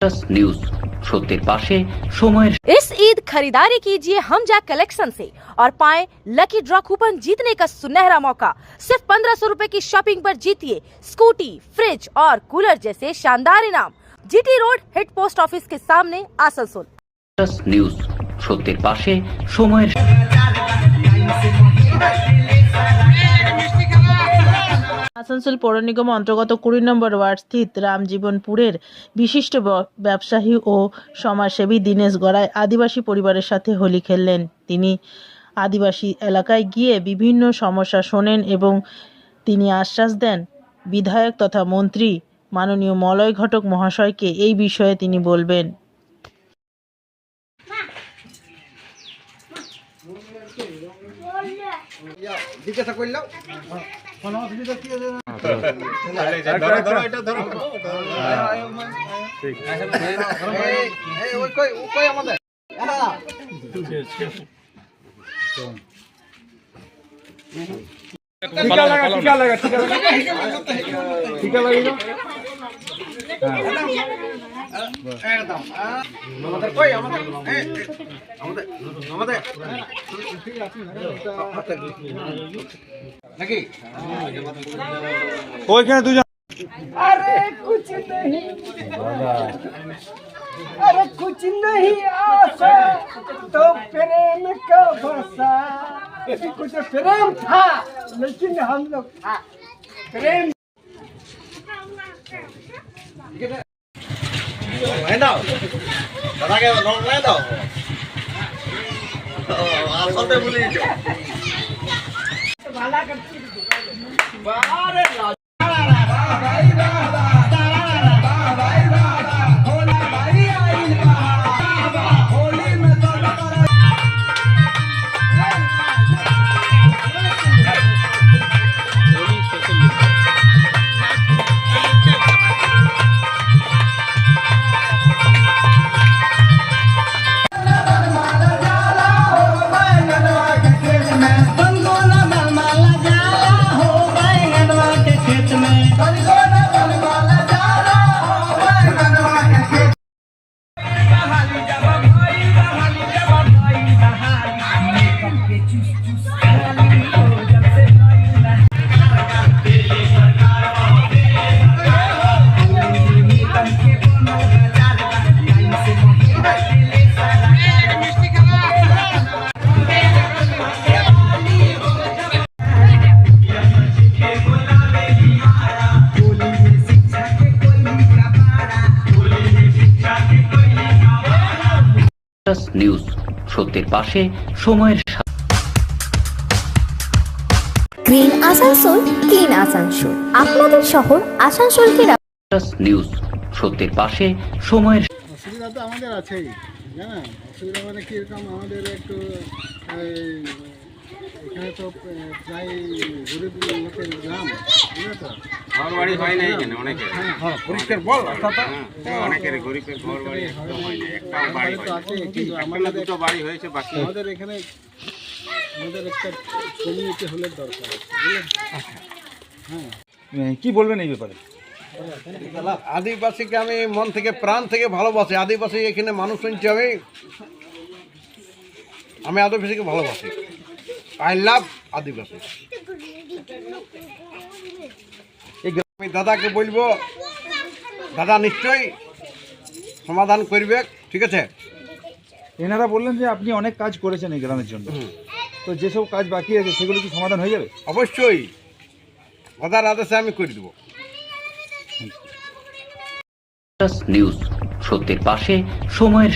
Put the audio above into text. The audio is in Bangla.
न्यूज সত্যের পাশে সময়ের। इस ईद खरीदारी कीजिए हम जैक कलेक्शन से और पाएं लकी ड्रॉ कूपन जीतने का सुनहरा मौका। सिर्फ 1500 रुपए की शॉपिंग पर जीतिए स्कूटी, फ्रिज और कूलर जैसे शानदार इनाम। GT road hit post office के सामने आसनसोल। न्यूज সত্যের পাশে সময়ের। আসানসোল পৌর নিগম অন্তর্গত 20 নম্বর ওয়ার্ড স্থিত রামজীবনপুরের বিশিষ্ট ব্যবসায়ী ও সমাজসেবী দীনেশ গড়াই আদিবাসী পরিবারের সাথে হোলি খেললেন। তিনি আদিবাসী এলাকায় গিয়ে বিভিন্ন সমস্যা শোনেন এবং তিনি আশ্বাস দেন বিধায়ক তথা মন্ত্রী মাননীয় মলয় ঘটক মহাশয়কে এই বিষয়ে তিনি বলবেন। জিজ্ঞাসা করলাম কোনো অসুবিধা কি আছে? আমাদের নাকি ওইখানে দুজন। अरे कुछ नहीं, अरे कुछ नहीं आशा तो प्रेम का बसा। कुछ प्रेम था लेकिन हम लोग था प्रेम। দাদাকে রং নাই দাও আসতে বলি নিউজ সত্যের পাশে সময়ের। গ্রিন আসানসোল, ক্লিন আসানসোল, আপনাদের শহর আসানসোলকে নিউজ সত্যের পাশে সময়ের। অসুবিধা তো আমাদের আছেই, জানেন অসুবিধা মানে কীরকম আমাদের একটু এখানে তো প্রায় গরিব লোকের গ্রাম, বুঝলে তো ঘর বাড়ি হয় না এখানে অনেকে। হ্যাঁ পরিষ্কার বল অনেকের গরিবের ঘর বাড়ি একদম হয় না, একটাও বাড়ি তো আছে কিন্তু হয় না, আমাদের দুটো বাড়ি হয়েছে বাকি। আমাদের এখানে আমাদের একটা কমিউনিটি হলে দরকার আছে, বুঝলেন? কি বলবেন এই ব্যাপারে? আদিবাসীকে আমি মন থেকে প্রাণ থেকে ভালোবাসি। আদিবাসী এখানে মানুষ শুনছি আমি আদিবাসীকে ভালোবাসি। আই লাভ আদিবাসী। আমি দাদাকে বলবো, দাদা নিশ্চয়ই সমাধান করবে, ঠিক আছে? এনারা বললেন যে আপনি অনেক কাজ করেছেন এই গ্রামের জন্য, তো যেসব কাজ বাকি আছে সেগুলো কি সমাধান হয়ে যাবে? অবশ্যই দাদার আদেশে আমি করে দেবো। নিউজ সত্যের পাশে সময়ের।